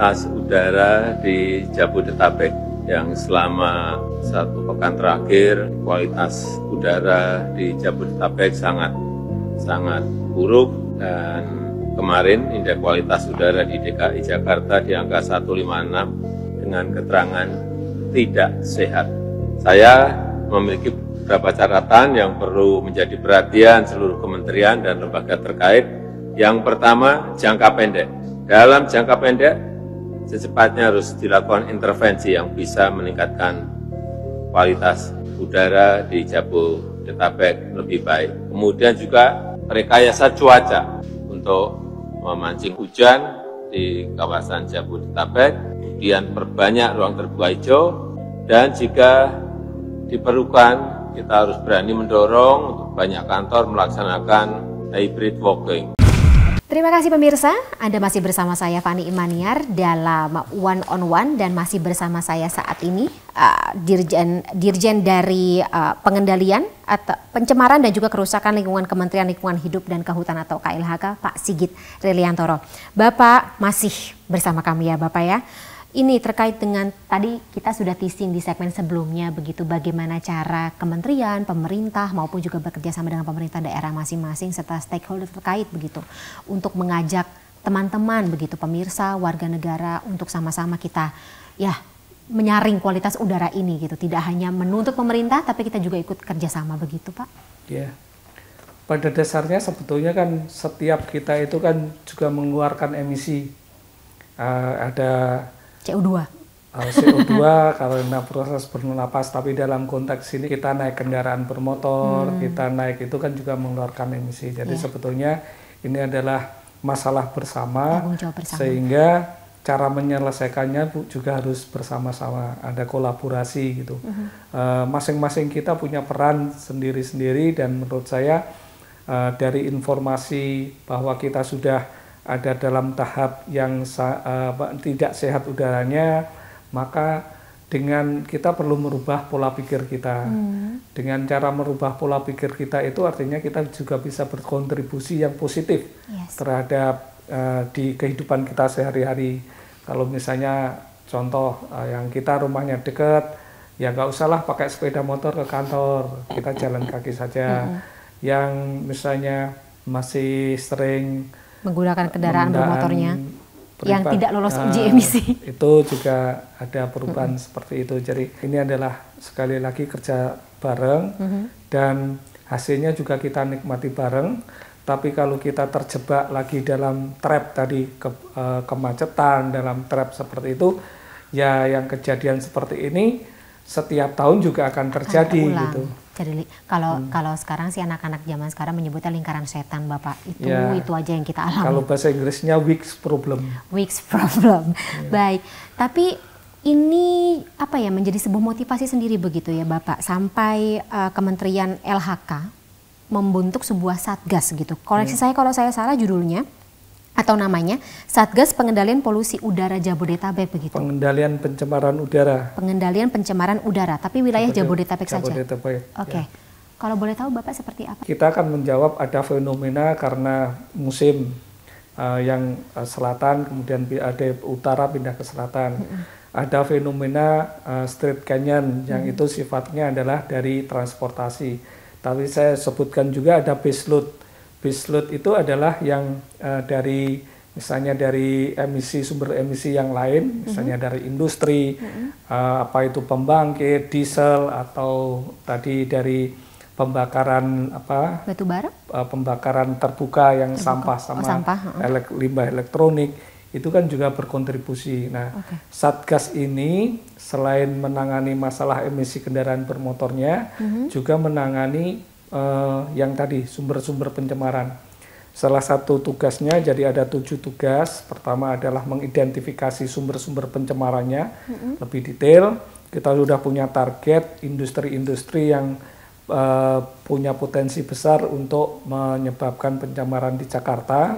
kualitas udara di Jabodetabek yang selama 1 pekan terakhir kualitas udara di Jabodetabek sangat buruk, dan kemarin indeks kualitas udara di DKI Jakarta di angka 156 dengan keterangan tidak sehat. Saya memiliki beberapa catatan yang perlu menjadi perhatian seluruh kementerian dan lembaga terkait. Yang pertama, jangka pendek. Dalam jangka pendek, secepatnya harus dilakukan intervensi yang bisa meningkatkan kualitas udara di Jabodetabek lebih baik. Kemudian juga rekayasa cuaca untuk memancing hujan di kawasan Jabodetabek, kemudian perbanyak ruang terbuka hijau, dan jika diperlukan kita harus berani mendorong untuk banyak kantor melaksanakan hybrid working. Terima kasih pemirsa, Anda masih bersama saya Fani Imaniar dalam One on One, dan masih bersama saya saat ini Dirjen dari Pengendalian atau Pencemaran dan juga Kerusakan Lingkungan Kementerian Lingkungan Hidup dan Kehutanan atau KLHK, Pak Sigit Reliantoro. Bapak masih bersama kami ya Bapak ya. Ini terkait dengan tadi kita sudah teasing di segmen sebelumnya begitu, bagaimana cara kementerian, pemerintah maupun juga bekerja sama dengan pemerintah daerah masing-masing serta stakeholder terkait begitu untuk mengajak teman-teman begitu pemirsa, warga negara untuk sama-sama kita ya menyaring kualitas udara ini gitu. Tidak hanya menuntut pemerintah tapi kita juga ikut kerjasama begitu Pak. Ya, pada dasarnya sebetulnya kan setiap kita itu kan juga mengeluarkan emisi, ada CO2 karena proses bernapas, tapi dalam konteks ini kita naik kendaraan bermotor, kita naik itu kan juga mengeluarkan emisi. Jadi sebetulnya ini adalah masalah bersama, sehingga cara menyelesaikannya juga harus bersama-sama, ada kolaborasi gitu. Masing-masing kita punya peran sendiri-sendiri, dan menurut saya dari informasi bahwa kita sudah ada dalam tahap yang tidak sehat udaranya, maka dengan kita perlu merubah pola pikir kita. Dengan cara merubah pola pikir kita itu artinya kita juga bisa berkontribusi yang positif terhadap di kehidupan kita sehari-hari. Kalau misalnya contoh yang kita rumahnya dekat, ya nggak usahlah pakai sepeda motor ke kantor, kita jalan kaki saja. Yang misalnya masih sering menggunakan kendaraan bermotornya yang tidak lolos uji emisi. Itu juga ada perubahan seperti itu. Jadi ini adalah sekali lagi kerja bareng, dan hasilnya juga kita nikmati bareng. Tapi kalau kita terjebak lagi dalam trap tadi, kemacetan, dalam trap seperti itu, ya yang kejadian seperti ini setiap tahun juga akan terjadi gitu. Jadi kalau sekarang sih anak-anak zaman sekarang menyebutnya lingkaran setan Bapak, itu aja yang kita alami. Kalau bahasa Inggrisnya weeks problem. Weeks problem. Baik. Tapi ini apa ya, menjadi sebuah motivasi sendiri begitu ya Bapak, sampai Kementerian LHK membentuk sebuah satgas gitu. Koreksi saya kalau saya salah judulnya atau namanya Satgas Pengendalian Polusi Udara Jabodetabek begitu. Pengendalian pencemaran udara. Pengendalian pencemaran udara, tapi wilayah Jabodetabek saja. Oke. Kalau boleh tahu Bapak seperti apa? Kita akan menjawab ada fenomena karena musim yang selatan, kemudian ada utara pindah ke selatan. Ada fenomena street canyon yang itu sifatnya adalah dari transportasi. Tapi saya sebutkan juga ada base load. Base load itu adalah yang dari misalnya dari sumber emisi yang lain, misalnya dari industri, apa itu pembangkit diesel, atau tadi dari pembakaran batu bara, pembakaran terbuka yang sampah limbah elektronik, itu kan juga berkontribusi. Nah, Satgas ini selain menangani masalah emisi kendaraan bermotornya, juga menangani yang tadi sumber-sumber pencemaran. Salah satu tugasnya, jadi ada 7 tugas. Pertama adalah mengidentifikasi sumber-sumber pencemarannya lebih detail. Kita sudah punya target industri-industri yang punya potensi besar untuk menyebabkan pencemaran di Jakarta.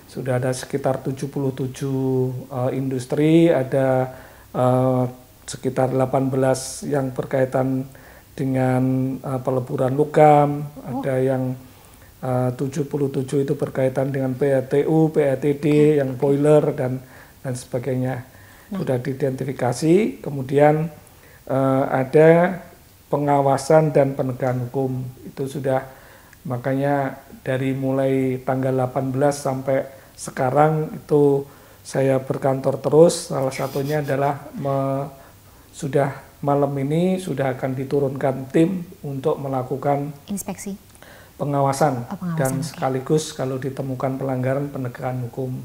Sudah ada sekitar 77 industri, ada sekitar 18 yang berkaitan dengan peleburan logam, ada yang 77 itu berkaitan dengan PATU, PATD, yang boiler, dan dan sebagainya. Sudah diidentifikasi, kemudian ada pengawasan dan penegakan hukum. Itu sudah, makanya dari mulai tanggal 18 sampai sekarang itu saya berkantor terus. Salah satunya adalah sudah malam ini sudah akan diturunkan tim untuk melakukan inspeksi, pengawasan, dan sekaligus kalau ditemukan pelanggaran penegakan hukum.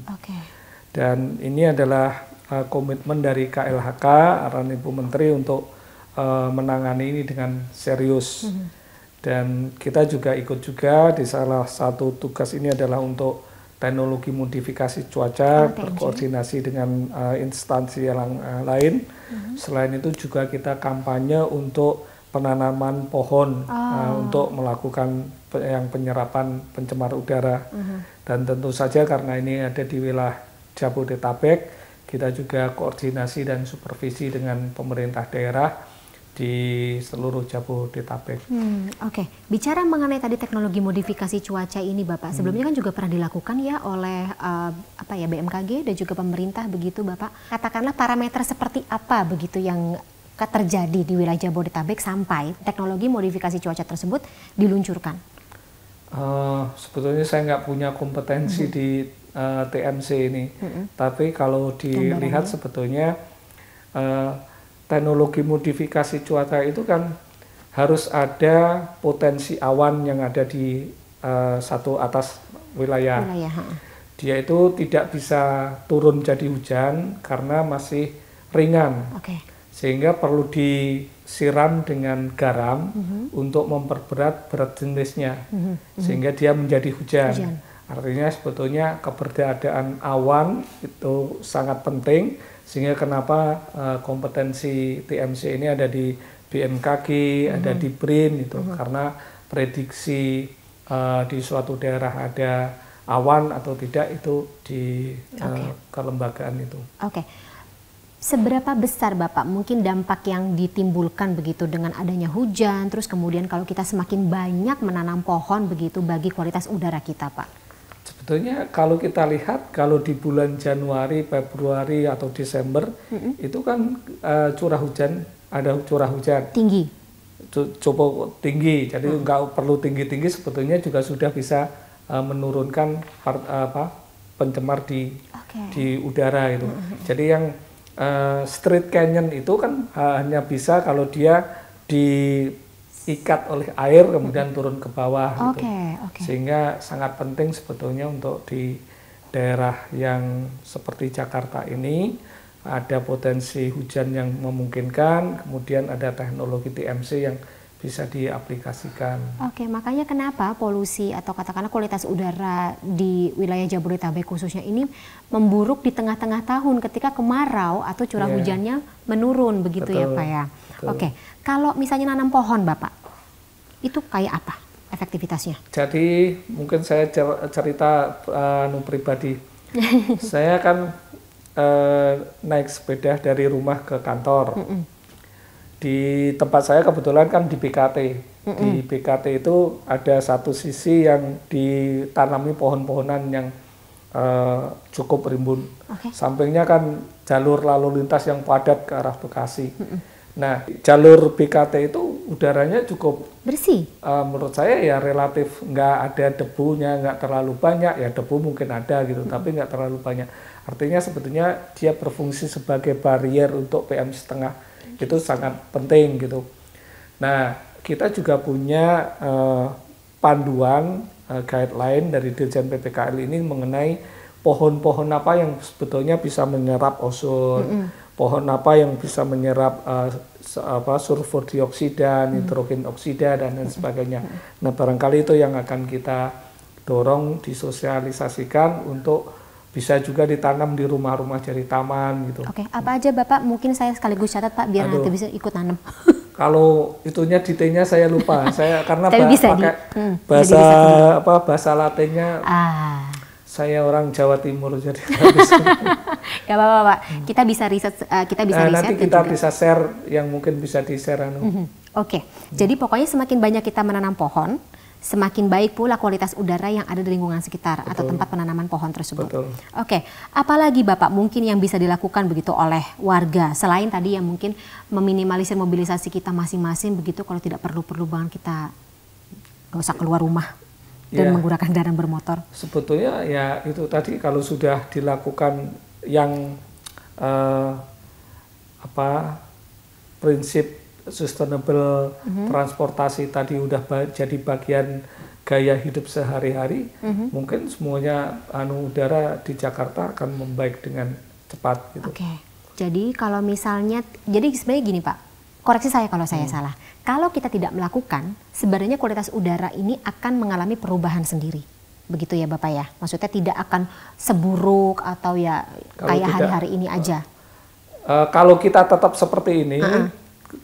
Dan ini adalah komitmen dari KLHK, arahan Ibu Menteri untuk menangani ini dengan serius. Dan kita juga ikut juga di salah satu tugas ini adalah untuk teknologi modifikasi cuaca, berkoordinasi dengan instansi yang lain. Selain itu juga kita kampanye untuk penanaman pohon untuk melakukan yang penyerapan pencemar udara. Dan tentu saja karena ini ada di wilayah Jabodetabek, kita juga koordinasi dan supervisi dengan pemerintah daerah di seluruh Jabodetabek. Bicara mengenai tadi teknologi modifikasi cuaca ini, Bapak, sebelumnya kan juga pernah dilakukan ya oleh BMKG dan juga pemerintah begitu, Bapak. Katakanlah parameter seperti apa begitu yang terjadi di wilayah Jabodetabek sampai teknologi modifikasi cuaca tersebut diluncurkan? Sebetulnya saya nggak punya kompetensi di TMC ini, tapi kalau dilihat sebetulnya teknologi modifikasi cuaca itu kan harus ada potensi awan yang ada di satu atas wilayah. Dia itu tidak bisa turun jadi hujan karena masih ringan, sehingga perlu disiram dengan garam untuk memperberat berat jenisnya, sehingga dia menjadi hujan. Artinya sebetulnya keberadaan awan itu sangat penting, sehingga kenapa kompetensi TMC ini ada di BMKG, ada di BRIN itu, karena prediksi di suatu daerah ada awan atau tidak itu di kelembagaan itu. Seberapa besar Bapak mungkin dampak yang ditimbulkan begitu dengan adanya hujan, terus kemudian kalau kita semakin banyak menanam pohon begitu bagi kualitas udara kita, Pak? Sebetulnya kalau kita lihat, kalau di bulan Januari, Februari atau Desember itu kan curah hujan, ada curah hujan tinggi, cukup tinggi, jadi nggak perlu tinggi-tinggi, sebetulnya juga sudah bisa menurunkan pencemar di udara itu. Jadi yang street canyon itu kan hanya bisa kalau dia diikat oleh air kemudian turun ke bawah gitu. Sehingga sangat penting sebetulnya untuk di daerah yang seperti Jakarta ini ada potensi hujan yang memungkinkan, kemudian ada teknologi TMC yang bisa diaplikasikan. Makanya kenapa polusi atau katakanlah kualitas udara di wilayah Jabodetabek khususnya ini memburuk di tengah-tengah tahun ketika kemarau atau curah hujannya menurun begitu. Ya Pak ya. Kalau misalnya nanam pohon Bapak, itu kayak apa efektivitasnya? Jadi mungkin saya cerita pribadi. Saya kan naik sepeda dari rumah ke kantor. Di tempat saya kebetulan kan di BKT. Di BKT itu ada satu sisi yang ditanami pohon-pohonan yang cukup rimbun. Sampingnya kan jalur lalu lintas yang padat ke arah Bekasi. Nah, jalur BKT itu udaranya cukup bersih. Menurut saya ya relatif nggak ada debunya, nggak terlalu banyak. Ya debu mungkin ada gitu, tapi nggak terlalu banyak. Artinya sebetulnya dia berfungsi sebagai barrier untuk PM setengah. Itu sangat penting gitu. Nah, kita juga punya panduan guideline dari Dirjen PPKL ini mengenai pohon-pohon apa yang sebetulnya bisa menyerap ozon, pohon apa yang bisa menyerap sulfur dioksida, nitrogen oksida dan lain sebagainya. Nah, barangkali itu yang akan kita dorong disosialisasikan untuk bisa juga ditanam di rumah-rumah jadi taman gitu. Apa aja Bapak? Mungkin saya sekaligus catat Pak biar nanti bisa ikut tanam. Kalau itunya detailnya saya lupa. Saya karena pakai bahasa Latinnya. Saya orang Jawa Timur jadi nggak bisa. Gak apa-apa Pak. Kita bisa riset, nanti kita bisa share yang mungkin bisa di-share. Jadi pokoknya semakin banyak kita menanam pohon, semakin baik pula kualitas udara yang ada di lingkungan sekitar. Betul. Atau tempat penanaman pohon tersebut. Betul. Oke, apalagi Bapak mungkin yang bisa dilakukan begitu oleh warga selain tadi yang mungkin meminimalisir mobilisasi kita masing-masing begitu, kalau tidak perlu-perlu banget kita gak usah keluar rumah dan menggunakan kendaraan bermotor. Sebetulnya ya itu tadi kalau sudah dilakukan yang prinsip sustainable transportasi tadi udah jadi bagian gaya hidup sehari-hari, mungkin semuanya udara di Jakarta akan membaik dengan cepat gitu. Oke. Jadi kalau misalnya, jadi sebenarnya gini Pak, koreksi saya kalau saya salah. Kalau kita tidak melakukan, sebenarnya kualitas udara ini akan mengalami perubahan sendiri. Begitu ya Bapak ya? Maksudnya tidak akan seburuk atau ya kayak hari-hari ini aja. Kalau kita tetap seperti ini,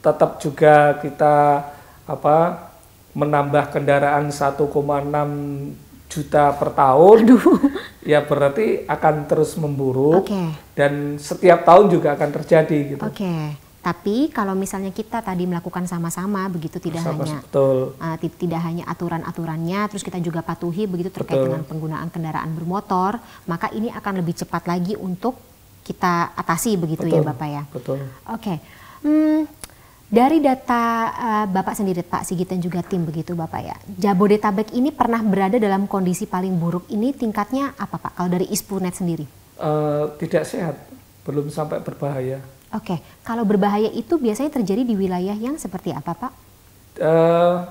tetap juga kita menambah kendaraan 1,6 juta per tahun. Ya berarti akan terus memburuk. Dan setiap tahun juga akan terjadi gitu. Tapi kalau misalnya kita tadi melakukan sama-sama begitu, tidak hanya aturan-aturannya, terus kita juga patuhi begitu terkait dengan penggunaan kendaraan bermotor, maka ini akan lebih cepat lagi untuk kita atasi begitu ya Bapak ya. Dari data Bapak sendiri Pak Sigit dan juga tim begitu Bapak ya, Jabodetabek ini pernah berada dalam kondisi paling buruk, ini tingkatnya apa Pak kalau dari ISPUNet sendiri? Tidak sehat, belum sampai berbahaya. Kalau berbahaya itu biasanya terjadi di wilayah yang seperti apa Pak?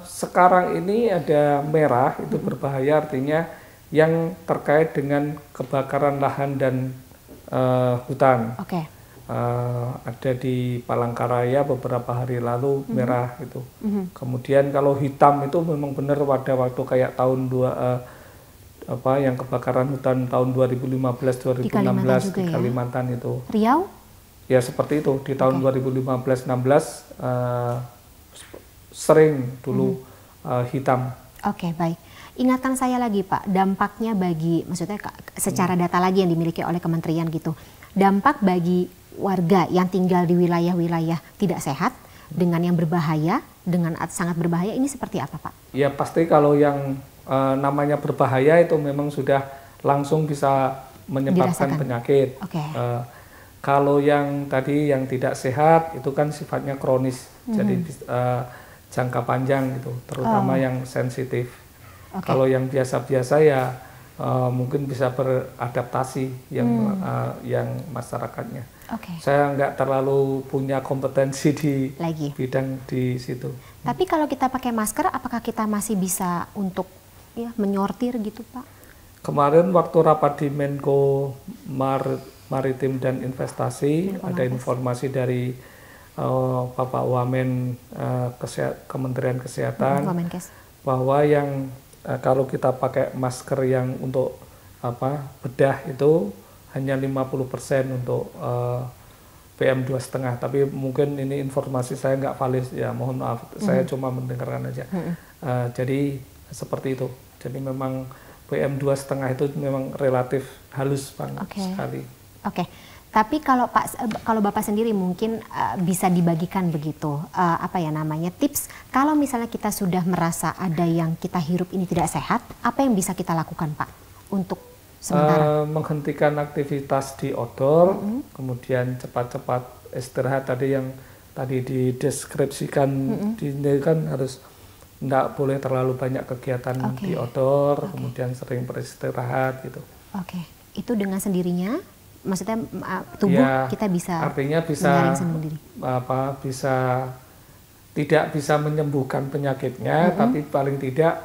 Sekarang ini ada merah, itu berbahaya, artinya yang terkait dengan kebakaran lahan dan hutan. Ada di Palangkaraya beberapa hari lalu merah itu. Kemudian kalau hitam itu memang benar pada waktu kayak tahun yang kebakaran hutan tahun 2015-2016 di Kalimantan itu. Riau? Ya seperti itu di tahun 2015-16 sering dulu hitam. Baik. Ingatkan saya lagi Pak, dampaknya bagi, maksudnya secara data lagi yang dimiliki oleh kementerian gitu, dampak bagi warga yang tinggal di wilayah-wilayah tidak sehat dengan yang berbahaya, dengan sangat berbahaya, ini seperti apa Pak? Ya pasti kalau yang namanya berbahaya itu memang sudah langsung bisa menyebabkan penyakit. Kalau yang tadi yang tidak sehat itu kan sifatnya kronis, jadi jangka panjang gitu, terutama yang sensitif. Kalau yang biasa-biasa ya mungkin bisa beradaptasi yang masyarakatnya. Saya nggak terlalu punya kompetensi di bidang di situ. Tapi kalau kita pakai masker, apakah kita masih bisa untuk menyortir gitu Pak? Kemarin waktu rapat di Menko Maritim dan Investasi ada informasi dari Bapak Wamen Kementerian Kesehatan bahwa yang kalau kita pakai masker yang untuk bedah itu hanya 50% untuk PM2,5, tapi mungkin ini informasi saya nggak valid ya, mohon maaf, saya cuma mendengarkan aja. Jadi seperti itu, jadi memang PM2,5 itu memang relatif halus banget sekali. Tapi kalau Bapak sendiri mungkin bisa dibagikan begitu, tips kalau misalnya kita sudah merasa ada yang kita hirup ini tidak sehat, apa yang bisa kita lakukan Pak untuk sementara? Menghentikan aktivitas di outdoor, kemudian cepat-cepat istirahat tadi yang tadi dideskripsikan, ini kan harus tidak boleh terlalu banyak kegiatan di outdoor, kemudian sering beristirahat gitu. Itu dengan sendirinya? Maksudnya tubuh kita bisa artinya bisa tidak bisa menyembuhkan penyakitnya, tapi paling tidak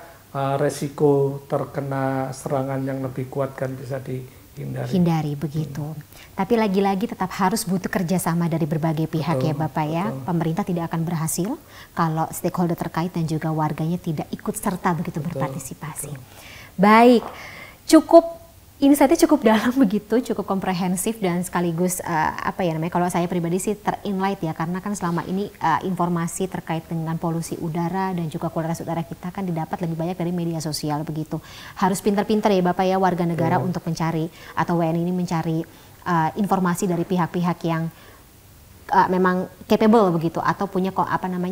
resiko terkena serangan yang lebih kuat kan bisa dihindari begitu. Tapi lagi-lagi tetap harus butuh kerjasama dari berbagai pihak ya Bapak ya. Pemerintah tidak akan berhasil kalau stakeholder terkait dan juga warganya tidak ikut serta begitu berpartisipasi. Baik, insight-nya cukup dalam begitu, cukup komprehensif dan sekaligus kalau saya pribadi sih terinlight ya, karena kan selama ini informasi terkait dengan polusi udara dan juga kualitas udara kita kan didapat lebih banyak dari media sosial begitu. Harus pintar-pintar ya Bapak ya warga negara untuk mencari atau WNI ini mencari informasi dari pihak-pihak yang memang capable begitu atau punya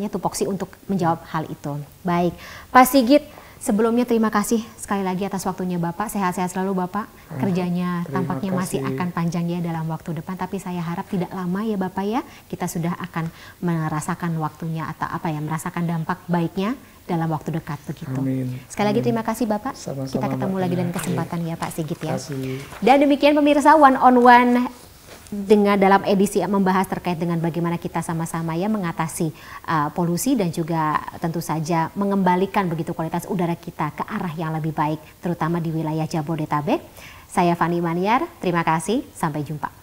tupoksi untuk menjawab hal itu. Baik, Pak Sigit, Sebelumnya terima kasih sekali lagi atas waktunya Bapak. Sehat-sehat selalu Bapak. Kerjanya tampaknya masih akan panjang ya dalam waktu depan. Tapi saya harap tidak lama ya Bapak ya. Kita sudah akan merasakan waktunya atau apa ya, merasakan dampak baiknya dalam waktu dekat begitu. Amin. Sekali lagi terima kasih Bapak. Sama-sama, kita ketemu lagi dalam kesempatan ya Pak Sigit ya. Kasih. Dan demikian pemirsa One on One dengan dalam edisi membahas terkait dengan bagaimana kita sama-sama ya mengatasi polusi dan juga tentu saja mengembalikan begitu kualitas udara kita ke arah yang lebih baik terutama di wilayah Jabodetabek. Saya Fani Maniar, terima kasih, sampai jumpa.